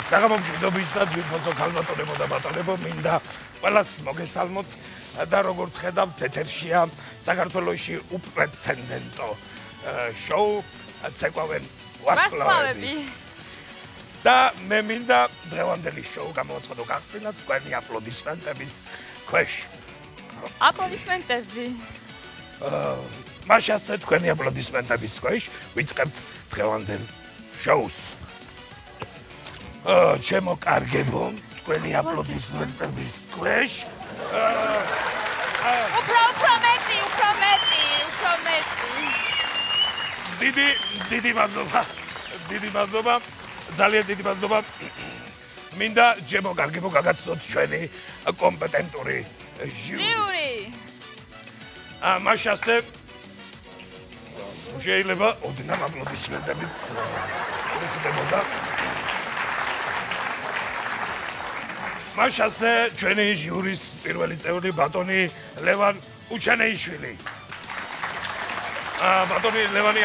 საგამომშვიდობისად ვიფოსო ქალბატონებო და ბატონებო მინდა ყველას მოგესალმოთ და როგორც ხედავთ ეთერშია საქართველოში უპრეცედენტო შოუ ცეკვავენ ვარსკვლავები და მე მინდა დღევანდელი შოუ გამოვაცხადო გახსნათ თქვენი აპლოდისმენტების ქვეშ აპლოდისმენტები მაშასე თქვენი აპლოდისმენტების ქვეშ ვიწყებთ დღევანდელ შოუს ჩემო კარგებო, თქვენი აპლოდისმენტების ქვეშ. უფრო მეტი. დიდი მადლობა, ძალიან დიდი მადლობა. მინდა ჩემო კარგებო გაგაცნოთ ჩვენი კომპეტენტური ჟიური. მაშასე შეიძლება ოდნავ აპლოდისმენტებით ვიხდებოდა. მაშასე ჩვენი ჟიურის პირველი წევრი ბატონი ლევან უჩენეიშვილი. ბატონი ლევანი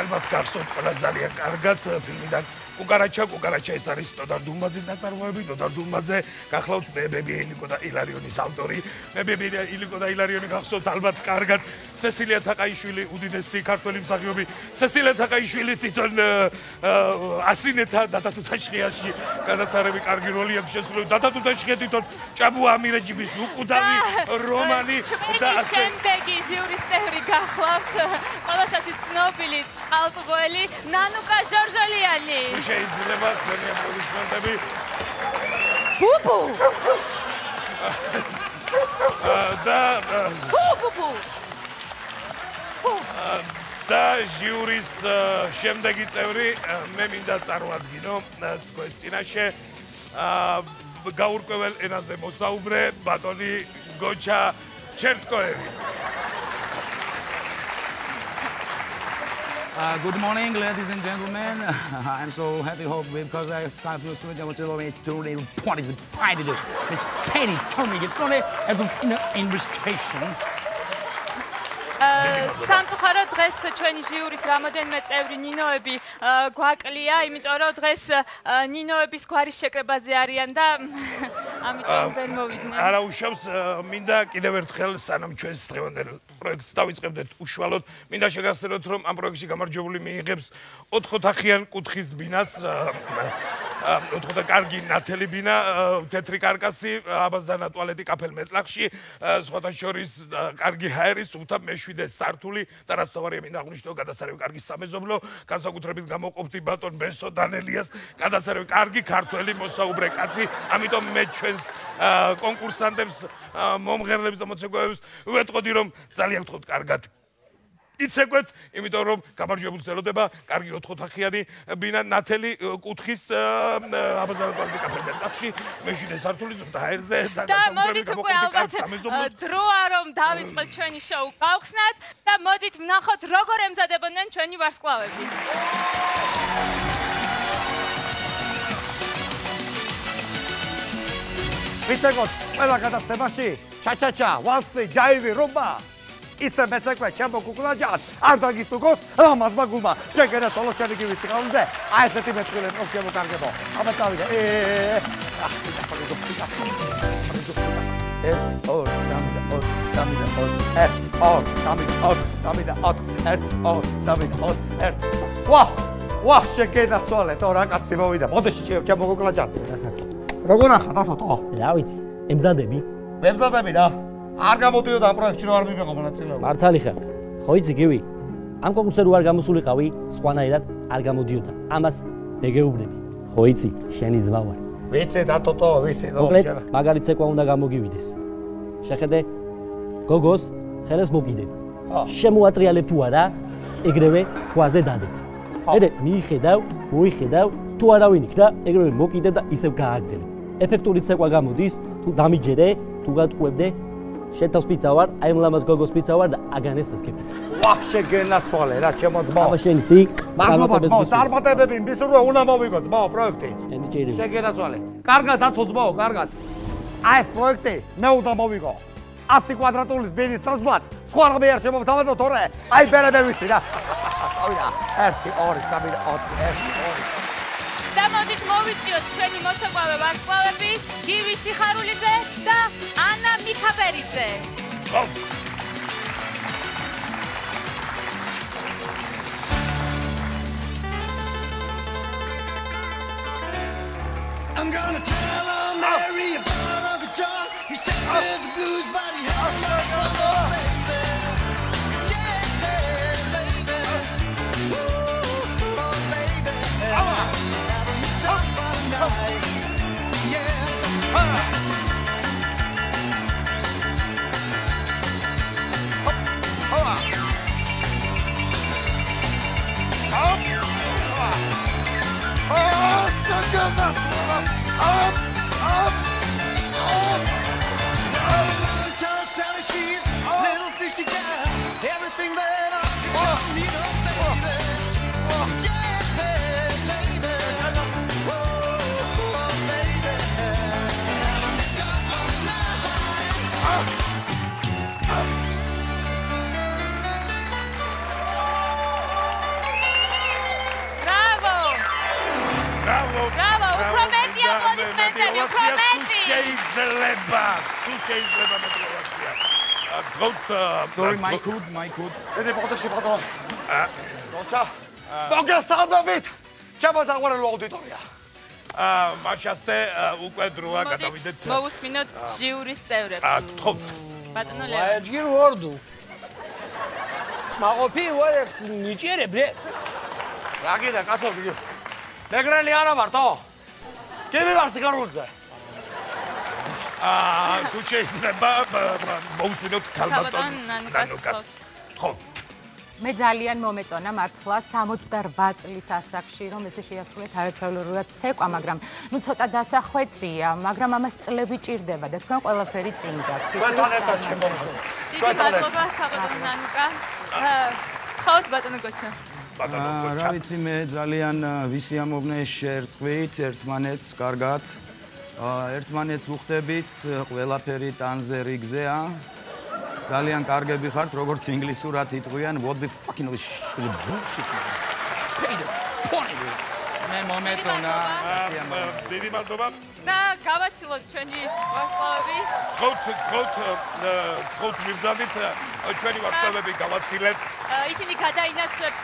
ალბათ გახსოვთ ყველა ძალიან კარგად ფილმიდან კუკარაჩა ეს არის ნოდარ დუმბაძის ნაწარმოები. ნოდარ დუმბაძე გახლავთ მე ბები ილიკო და ილარიონის ავტორი. მე ბები ილიკო და ილარიონი გახსოვთ ალბათ კარგად. სესილია თაყაიშვილი უდიდესი ქართველი მსახიობი. სესილია თაყაიშვილი თვითონ ასინეთა დათათუთაშხიაში გადაცარები კარგი როლი აქვს შესრულებული. დათათუთაშხია თვითონ ჭაბუ ამირეჯიბის უკუდავი რომანი და შემდეგი ჟიურის წევრი გახლავთ ყველასათვის ცნობილი წყალტბოელი ნანუკა ჟორჟოლიანი. შეიძლება თქვენი აპლოდისმენტები ბუბუ და ჟიურის შემდეგი წევრი მე მინდა წარმოადგინო თქვენს წინაშე გაურკვეველ ენაზე მოსაუბრე ბატონი გოჩა ჩერტკოევი. Good morning, ladies and gentlemen. I'm so happy because I have to switch over to the parties and party to Miss Penny told me it's going as an invitation. სამწუხაროდ დღეს ჩვენი ჟიურის რამოდენიმე წევრი ნინოები გვაკლია, იმიტომ რომ დღეს ნინოების გვარის შეკრებაზე არიან და ამიტომ ვერ მოვიდნენ. არა უშავს, მინდა კიდევ ერთხელ სანამ ჩვენს დღევანდელ პროექტს დავიწყებდეთ უშუალოდ, მინდა შეგახსენოთ, რომ ამ პროექტში გამარჯვებული მიიღებს 4 ოთახიან კუთხის ბინას, 4 კარგი ნათელი ბინა, თეთრი კარკასი, აბაზანა ტუალეტი კაფელ მეტლახში, სხვათა შორის კარგი ჰაერი, სუფთა მეშვიდე სართული და რაც თავარია მინდა აღნიშნო გადასარევი კარგი სამეზობლო, განსაკუთრებით გამოყოფთი ბატონ ბესო დანელიას, გადასარევი კარგი ქართველი მოსაუბრე კაცი, ამიტომ მე ჩვენს კონკურსანტებს, მომღერლებს და მოცეკვავებს ვეტყოდი, რომ ძალიან გთხოვთ კარგად იცეკვეთ, იმიტომ რომ გამარჯვებულს ელოდება კარგი 4 ოთახიანი ბინა ნათელი კუთხის აბაზანა ტუალეტი კაფე მეტლახში, მეშვიდე სართული ზუსტ ჰაერზე და მოდით უკვე ალბათ დროა რომ დავიწყოთ ჩვენი შოუ გავხსნათ და მოდით ვნახოთ როგორ ემზადებოდნენ ჩვენი ვარსკვლავები. ვიცეკოთ ყველა გადაცემაში ჩაჩაჩა, ვალსი, ჯაივი, რუმბა ისე მეცეკვე ჩემო კუკლაჯად არ დაგისტუქოს ლამაზ მაგულმა შეგერა სოლოშენი გივისი ყავზე აი ესეთი მეწყვილე პოს ჩემო კარგებო აბა წავიდე ვა შეგერა ცოლე თო რა კაცი მოვიდა მოდეში ჩემო კუკლაჯად როგორ ახლა დათო რა ვიცი ემზადები მემზადები რა არ გამოდიოდა ამ პროექტში რომ არ მივიღო მონაწილეობა. მართალი ხარ. ხო იცი გივი? ამ კონკურსზე რო არ გამოსულიყავი, სხვანაირად არ გამოდიოდა. ამას მე გეუბნები. ხო იცი, შენი ძმა ვარ. ვიცი დათო, ვიცი, მოკლედ, მაგარი ცეკვა უნდა გამოგივიდეს. შეხედე, გოგოს ხელებს მოკიდები. შემოატრიალებ თუ არა, ეგრევე ქვაზე დადებ. მერე მოიხედავ, თუ არავინ იქნა, ეგრევე მოკიდებ და ისევ გააგზელებ. ეფექტური ცეკვა გამოდის, თუ დამიჯერე, თუ გატყუებდე შენ თავს პიცა ვარ, აი ამ ლამაზ გოგოს პიცა ვარ და აგანეს ესკეპიცა. ვაჰ, შეგენაცვალე რა, ჩემო ძმაო. აბა შენ იცი? მადლობა ძმაო, წარმატებები მისურვე უნდა მოვიგო ძმაო პროექტი. შენი ჭირი. შეგენაცვალე. კარგად ათო ძმაო, კარგად. აი ეს პროექტი მე უნდა მოვიგო. 100 კვადრატულის ბინის დასვლად, სხვა რამე არ შემოვთავაზო თორე. აი ბერებერ ვიცი რა. წავიდა. 1 2 3 4 და მოდით მოვიწიოთ ჩვენი მოცეკვავე ვარსკვლავები, გივი სიხარულიძე და ანა მიქაბერიძე. I'm gonna tell her Mary about Uncle John. He said the blues, but he has no baby. Yeah, baby. Ooh, oh, baby. Having me some fun night. Yeah. Oh, suck it up. Up. Tell Sally she's a little fishy gal. Everything that I can need, oh, baby. Yeah, baby. Oh, baby. Summer night. Μπράβο, უფრო მეტი აპლოდისმენტები, უფრო მეტი. შეიძლება მოკლევაცია. Sorry, my good. ედი პოტეში პატო. როცა. მოგესალმებით. ჩემო საყვარელო აუდიტორია. მაშასე უკვე დროა გადავიდეთ. მოვუსმინოთ ჟიურის წევრებს. გთხოვთ. ბატონო ლევან. აჯგირ ვორდუ. მაყოფი ვარ ნიჭერე ბრე. რა გიდა კაცო გიო. მეგრელი არა ვარ თო? გები ვარ სიხარულიძე. თუ შეიძლება მოვუსმინოთ ქალბატონ ნანუკას. ხო. მე ძალიან მომეწონა მართლა 68 წლის ასაკში რომ ესე შეასრულეთ არაჩვეულებრივად ცეკვა, მაგრამ ნუ ცოტა დასახვეწია, მაგრამ ამას წლები ჭირდება და თქვენ ყველაფერი წინ გაქვთ. თქვენთან ერთად ჩემო. მადლობა ქალბატონ ნანუკა. ხოთ ბატონო გოჩა. რა ვიცი მე ძალიან ვისიამოვნე შერწყვით ერთმანეთს კარგად. ერთმანეთს უხდებით, ყველაფერი ტანზე რიგზეა. ძალიან კარგები ხართ, როგორც ინგლისურად იტყვიან, what the fucking bullshit. მე მომეწონა სასიამოვნო. დიდი მადლობა. და გავაცილოთ ჩვენი ვარსკვლავები. ხოთ მივდადით ჩვენი ვარსკვლავები გავაცილეთ. ისინი გადაინაცვლეთ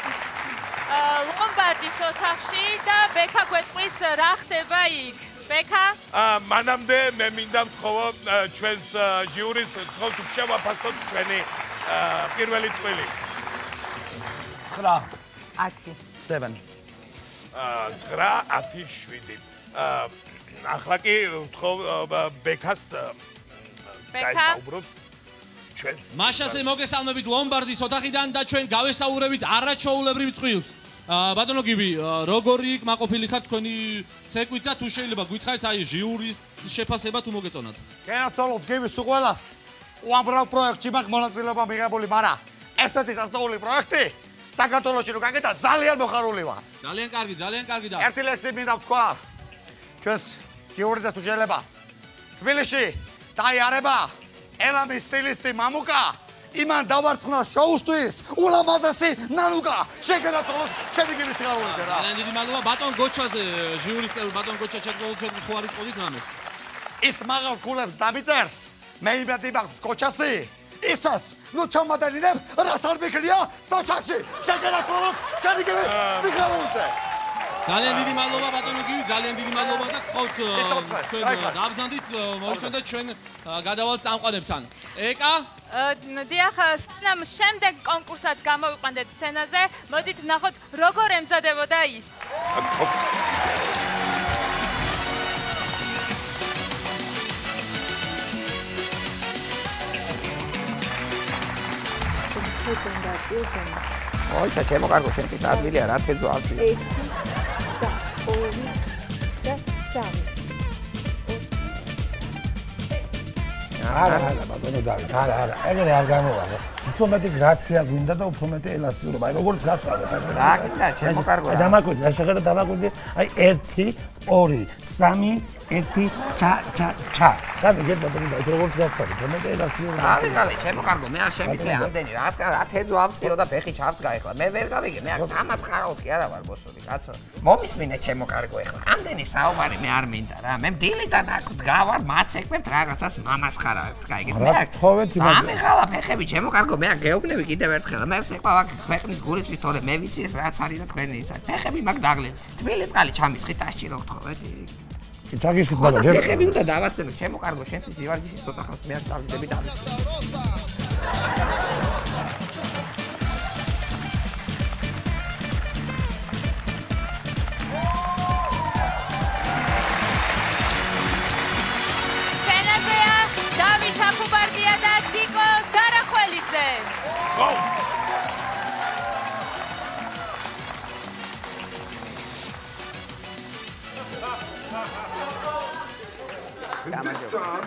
ლომბარდის ოთახში და ბექა გვეტყვის რა ხდება იქ. ბექა? მანამდე მე მინდა ვთხოვო ჩვენს ჟიურის თხოვთ შევაფასოთ ჩვენი პირველი წვილი. 9 10 7 9 10 7. ახლა კი ვთხოვ ბექას გაისაუბროს ჩვენს. მაშასე მოგესალმებით ლომბარდის ოთახიდან და ჩვენ გავესაუბრებით არაჩვეულებრივ წყვილს. ბატონო გივი, როგორი კმაყოფილი ხართ თქვენი ცეკვით და თუ შეიძლება გითხარით აი ჟიურის შეფასება თუ მოგეწონათ? გენაცვალოთ გივის უყველას. უამრავ პროექტში მაქვს მონაწილეობა მიღებული, მაგრამ ესეთი სასწაული პროექტი საქართველოში რო გაკეთა ძალიან მოხარული ვარ. ძალიან კარგი და ერთი ლექსი მინდა ვთქვა. ჩვენს ჟიურიზე თუ შეიძლება. თბილისში დაიარება ელამის სტილისტი მამუკა. იმან დავარცხნა შოუსთვის ულამაზესი ნანუკა. შეგენაცვალოს შენი გივი სიხარულიძე რა. ძალიან დიდი მადლობა ბატონ გოჩაზე ჟიურის წევრი ბატონ გოჩა ჩეკოლჩები ხوارით ყოდით რამეს. ის მაღალ კულებს დამიწერს. მე იმედი მაქვს გოჩასი. ისაც ნუ ჩამადენინებ რაც არ მიქნია სოჩაში. შეგენაცვალოს შენი გივი სიხარულიძე. ძალიან დიდი მადლობა ბატონო გივი, ძალიან დიდი მადლობა და გყავთ ჩვენ დავბრძანდით მოიცოდეთ ჩვენ გადავალთ წამყვანებთან. ეკა დიახ, სანამ შემდეგ კონკურსაც გამოვიყვანდეთ სცენაზე, მოდით ვნახოთ როგორ ემზადებოდა ის. ой, ჩემო კარგო, შენ ის ადგილია რა თქმა უნდა. 1 და 2 და 3. არა, ბატონო დავით, არა, ეგრე არ გამოვალე. უფრო მეტი გრაცია გვინდა და უფრო მეტი ელასტიურობა. აი როგორც გასწავლეთ, აი. რა გინდა, შემოკარგო. აი დამაკვირდი, რა შეხედა დამაკვირდი. აი 1 2 3 1 ჩა. გამიგეთ ბატონო დავით, როგორც გასწავლეთ, უფრო მეტი ელასტიურობა. ავიღალე, შემოკარგო, მე არ შემიძლია ამდენი რა. რა თეძო ავწიო და ფეხი ჩავდგა ეხლა. მე ვერ გავიგე, მე ამას ხარავთ კი არა ვარ ბოსოდი, კაცო. მომისმინე შემოკარგო ეხლა. ამდენი საუბარი მე არ მინდა რა. მე დილიდან აქ დგავარ, მაცეკვებთ რაღაცას მამას ხარავებთ, გაიგეთ. მე ამიღალა ფეხები შემოკარგო, მე გეუბნები კიდევ ერთხელ. მე ვსეყვა ქვეყნის გულისთვის, თორე მე ვიცი ეს რაც არის და თქვენი ისა. ფეხები მაგ დაღლენ. თბილი წყალი ჩამისხით ასში რო გთხოვეთ. ჩაგისხით ბაბა, ჯერ ფეხები უნდა დავასვენო, შემოკარგო, შენთვის ივარჯიშის ცოტა ხანს მე არ დავიდები და This time,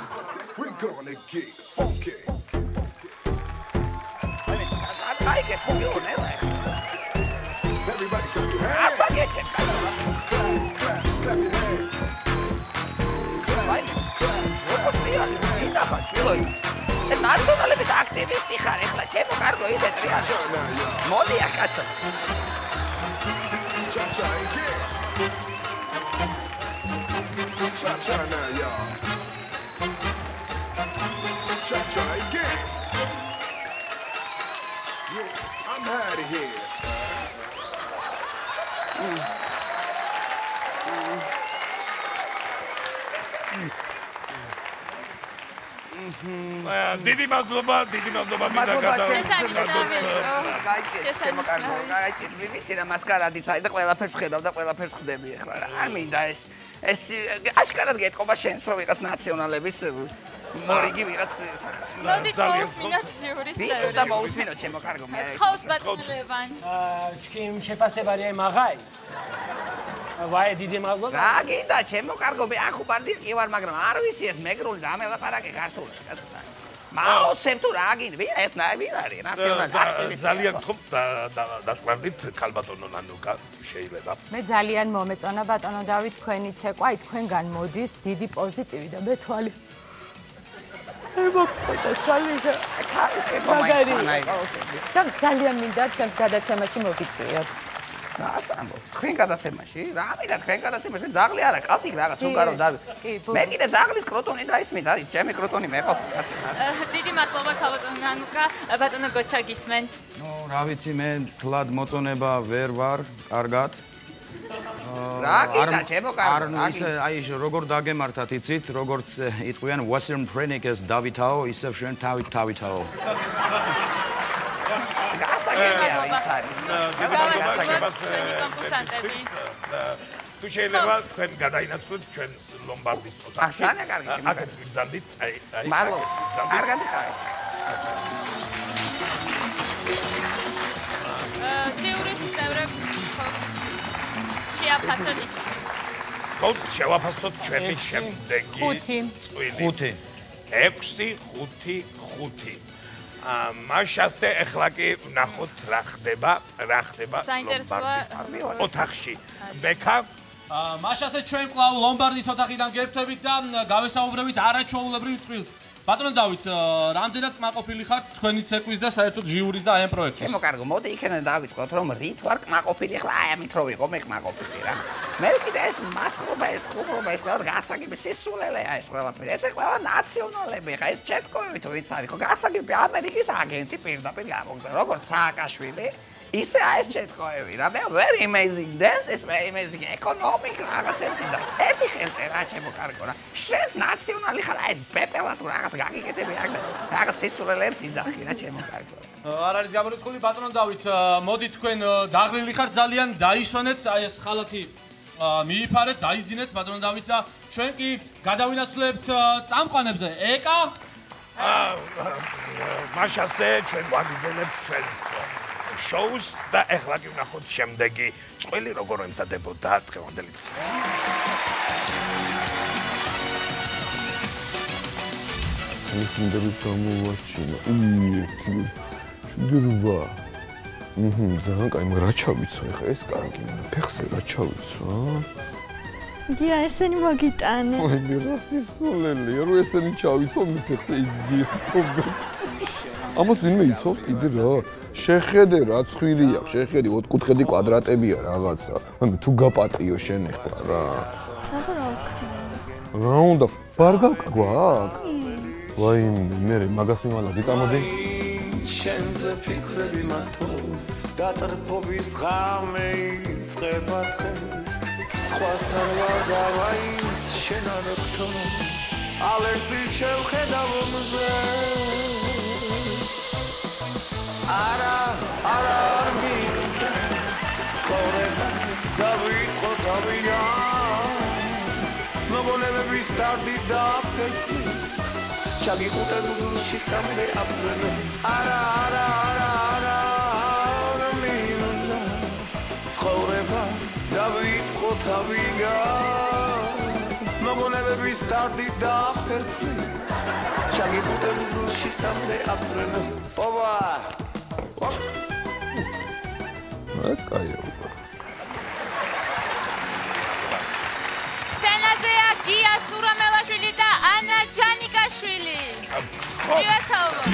we're gonna get funky. Everybody clap your hands. Clap your hands. ნაციონალების აქტივისტი ხარ ეხლა შემოკარგო ისეთ რეალს. მოდი აქ კაცო. Cha-cha again. Cha-cha now, y'all. Cha-cha again. Yeah, I'm out of here. დიდი მადლობა მინდა შემოკარგო, ვიცი რა მასკარადის აი და ყველაფერს ხედავ და ყველაფერს ხდები ეხლა რა. არ მინდა ეს აშკარად გეტყობა შენს რომ ვიღაც ნაციონალების მორიგი ვიღაც მოდით მოусმინოთ ჟიურის წევრებს. ვის უნდა მოусმინოთ შემოკარგო მე? ხავს ბატონო ლევან. ჩქიმ შეფასებარი მაღაი. ვაი დიდი მადლობა. რა გინდა შემოკარგო მე აქ უპარდი კი ვარ მაგრამ არ ვიცი ეს მეგრული დამელაპარაკე ქართულად კაცო. მაოცებ თუ რა გინდა ვინ ეს ვინ არის ნაციონალისტი აქტივისტი. ძალიან გთხოვ დაწყებდით ქალბატონო ნანუკა შეიძლება. მე ძალიან მომეწონა ბატონო დავით თქვენი ცეკვა, აი თქვენგან მოდის დიდი პოზიტივი და მე თვალი. მოგწოდა თვალი და ქალის ეკომაის და ძალიან მინდა თქვენს გადაცემაში მოგიწვიოთ. ასამბო თქვენ გადაცემაში რა მინდა თქვენ გადაცემაში ძაღლი არა კალთი რაღაც უკარო და მე კიდე ძაღლის კროტონი დაისმინდა ის ჩემი კროტონი მე ხო დიდი მადლობა ქალბატონო ნანუკა ბატონო გოჩა გისმენთ ნუ რა ვიცი მე თლად მოწონება ვერ ვარ კარგად რა კიდე შემოკარგო არ ნუ ისე აი როგორ დაგემართათ იცით როგორც იტყვიან Western Phoenix დავითაო ისევ შენ თავითაო თუ შეიძლება თქვენ გადაინაცვლოთ ჩვენ ლომბარდის ოთახში. აქეთ გიგზავნით, აი. მადლობა. არ გადიხარეთ. ჟიურის წევრებს შეაფასოთ ისინი. ხო, შევაფასოთ ჩვენი შემდეგი ხუთი. 6 5 5. მაშასე ეხლა კი ნახოთ რა ხდება ლომბარდის ოთახში. ბექა მაშასე ჩვენ კვლავ ლომბარდის ოთახიდან გერთვებით და გავესაუბრებით არაჩვეულებრივ წყვილს. ბატონო დავით, რამდენად კმაყოფილი ხართ თქვენი ცეკვის და საერთოდ ჟიურის და აი ამ პროექტის? შემოკარგო, მოდი იქიდან დავიწყოთ, რომ რით ვარ კმაყოფილი, ახლა აი ამით რო ვიყო მე კმაყოფილი რა. მე კიდე ეს მასხობა, ეს ხუბრობა, ეს ყველა გასაგები სისულელეა ეს ყველაფერი. ეს ყველა ნაციონალები ხა, ეს ჩეტკოები თუ ვინც არის, ხო გასაგები ამერიკის აგენტი პირდაპირ გამოგზავნა, როგორც სააკაშვილი. ისე ეს ჩეტკოები რა, მე very amazing dance, ეს very amazing economic რაღაცებს იდა. ერთი ხელზე რა შემოკარგო რა. შენს ნაციონალი ხარ აი ეს პეპელა თუ რაღაც გაგიკეთები აქ და რაღაც სისულელეებს იძახი რა შემოკარგო. არ არის გამორიცხული ბატონო დავით, მოდი თქვენ დაღლილი ხართ ძალიან დაისვენეთ აი ეს ხალათი მიიფარეთ, დაიძინეთ ბატონო დავით და ჩვენ კი გადავინაცვლებთ წამყვანებზე. ეკა მაშასე ჩვენ ვაგრძელებთ ჩვენს შოუს და ეხლა კი ვნახოთ შემდეგი წყვილი როგორ ემზადებოდა დღევანდელი დღის. ეს მინდებს გამოვაჩინო. 7. ძალიან კაი, მაგრამ რა ჩავიცო ახლა ეს კარგი, ფეხზე რა ჩავიცო, გია, ესენი მოგიტანე. აი, მე რა სისულელია, რომ ესენი ჩავიცო მე ფეხზე იგია. ამას ვინმე იცავს კიდე რა? შეხედე რა ცხვირი აქვს, შეხედე 4 კუთხედი კვადრატებია რაღაცა. ანუ თუ გაპატიო შენ ახლა რა. აბა რა ვქნა? რა უნდა ბარგალკა გვაქვს? ვაიმე, მე მაგას მიმალა გიწამოდი. შენზე ფიქრები მათოს დატრფობის ღამე იწყება დღეს სხვასთან ვარ დავაის შენ არ გქო ალერსი შევხედავ მზე არა არ მინდა ცხოვრება დავიწყო თავია მოგონებების დარდი დაფეთქი ჩაგიხუტებ გულში სამდე აფრენ არა მინდა ცხოვრება დავიწყო თავია მოგონებების დარდი დაფეთქი ჩაგიხუტებ გულში სამდე აფრენ ოპა ეს კაია სცენაზეა გია სურამელაშვილი და ანა ჯანიკაშვილი. მივესალმო.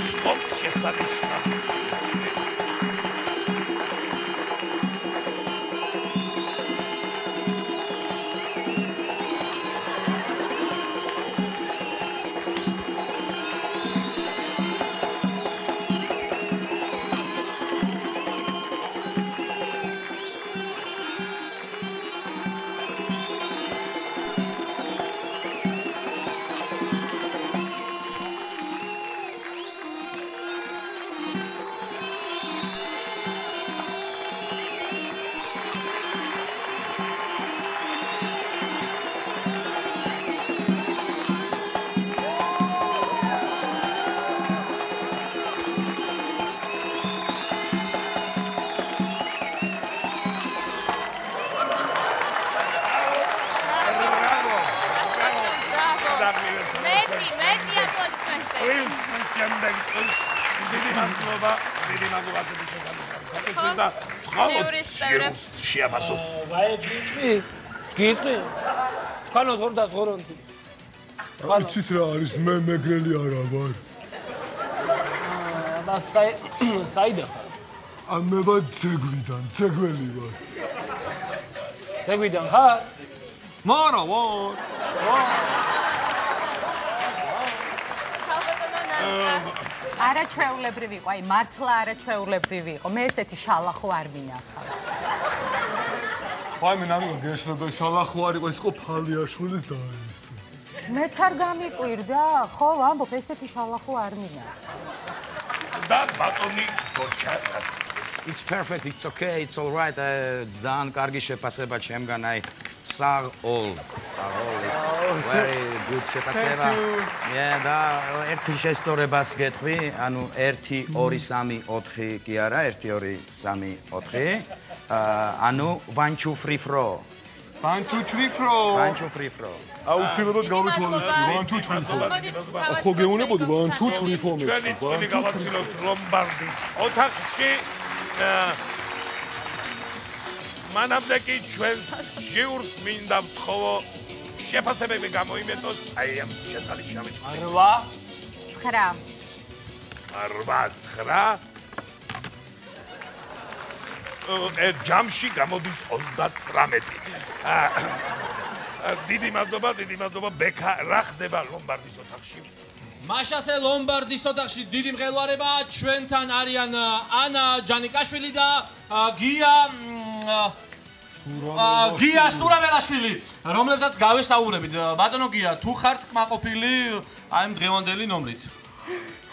გიწვი? თქვენო თორ დასღორონთი. იცით რა არის მე მეგრელი არა ვარ. და საიდან ხარ? მე ვარ ძეგვიდან, ძეგველი ვარ. ძეგვიდან ხარ? მარა ვარ. არაჩვეულებრივი იყო, აი მართლა არაჩვეულებრივი იყო. მე ესეთი შალახო არ მინახავს. აი მე ნამიგო გეშრება შალახო არ იყო, ის იყო ფალიაშვილის და ეს. მეც არ გამიკვირდა, ხო, ამბობ, ესეთი შალახო არ მინახავს. და ბატონი გოჩაკას. It's perfect, it's okay, it's all right. ძალიან კარგი შეფასება ჩემგან, აი all, it's very good შეფასება. და ერთი შესწორებას გეტყვი, ანუ 1 2 3 4 კი არა, 1 2 3 4. ანუ 1 2 3 4. 1 2 3 4. 1 2 3 4. აუცილებლად გავითვალისწინოთ 1 2 3 4. ხო გეუნებოდი 1 2 3 4 მე. ჩვენი წვენი გავაცილოთ ლომბარდი ოთახში. მანამდე კი ჩვენს ჟიურს მინდა ვთხოვო შეფასებები გამოიმეტოს აი ამ შესანიშნავი წვენი. 8 9 ჯამში გამოდის 38. დიდი მადლობა ბექა რა ხდება ლომბარდის ოთახში? მაშასე ლომბარდის ოთახში დიდი მღელვარება ჩვენთან არიან ანა ჯანიკაშვილი და გია სურამელაშვილი, რომლებსაც გავესაუბრებით. ბატონო გია, თუ ხართ კმაყოფილი აი ამ დღევანდელი ნომრით?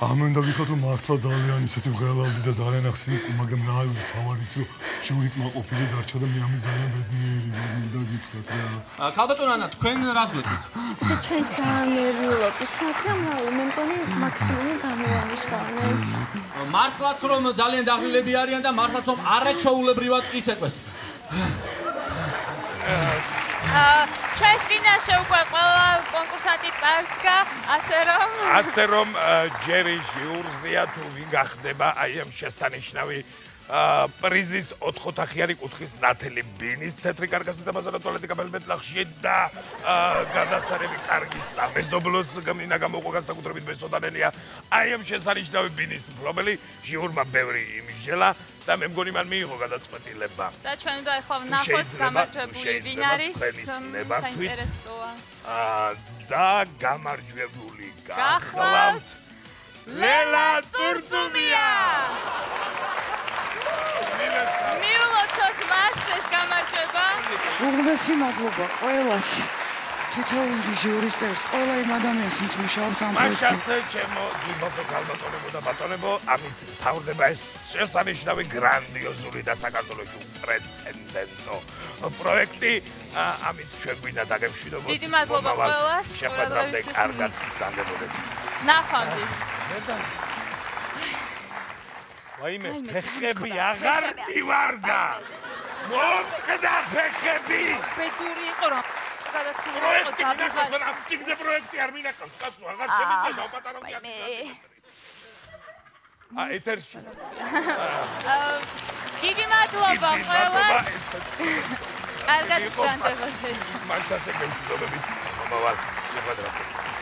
ამენდა ვიხოთ რომ მართლა ძალიან ისეთი მღელავდი და ძალიან ახსნი, მაგრამ რა არის თავარიც რომ ჟური კმაყოფილი დარჩა და მე ამის ძალიან ბედნიერი მინდა გითხრათ რა. ქალბატონო ანა, თქვენ რას გვეტყვით? ჩვენ ძალიან ნერვიულობთ, მაგრამ მე მგონი მაქსიმუმი გამოვანიშნავენ. მართლაც რომ ძალიან დაღლილები არიან და მართლაც რომ არაჩვეულებრივად იცეკვეს. ჩვენს წინაშე უკვე ყველა კონკურსანტი წარსდგა, ასე რომ ჯერი ჟიურზეა თუ ვინ გახდება აი ამ შესანიშნავი პრიზის 4 ოთახიანი კუთხის ნათელი ბინის თეთრი კარგასი და ბაზარა ტუალეტი კაბელი მეტლახში და გადასარევი კარგი სამეზობლოს გმინდა გამოყვა განსაკუთრებით მესოდანელია აი ამ შესანიშნავი ბინის მფლობელი ჟიურმა ბევრი იმისჯელა და მე მგონი მან მიიღო გადაწყვეტილება და ჩვენ უნდა ახლა ვნახოთ გამარჯვებული ვინ არის საინტერესოა და გამარჯვებული გახლავთ ლელა წურწუმია მიულოცოთ მას ეს გამარჯვება. უღმესი მადლობა ყველას. თითოეული ჟიურის წევრს, ყველა იმ ადამიანს, ვინც მუშაობს ამ პროექტში. მაშასე ჩემო დიმოსო გალბატონებო და ბატონებო, ამით თავდება ეს შესანიშნავი გრანდიოზული და საქართველოში უპრეცედენტო პროექტი. ამით ჩვენ გვინდა დაგემშვიდობოთ. დიდი მადლობა ყველას. შეხვედრამდე კარგად გრძანდებოდეთ. ნახვამდის. ვაიმე, ფეხები აღარ მივარგა. მომწყდა ფეხები. ბედური იყო რომ გადაცემა იყო დავიღალე. სიგზე პროექტი არ მინახავს, კაცო, აღარ შემიძლია დავპატარო კი. ეთერში. დიდი მადლობა ყველას. კარგად გრძანდებოდეთ. მანჩასე გემშვიდობებით. მომავალ შეხვედრამდე.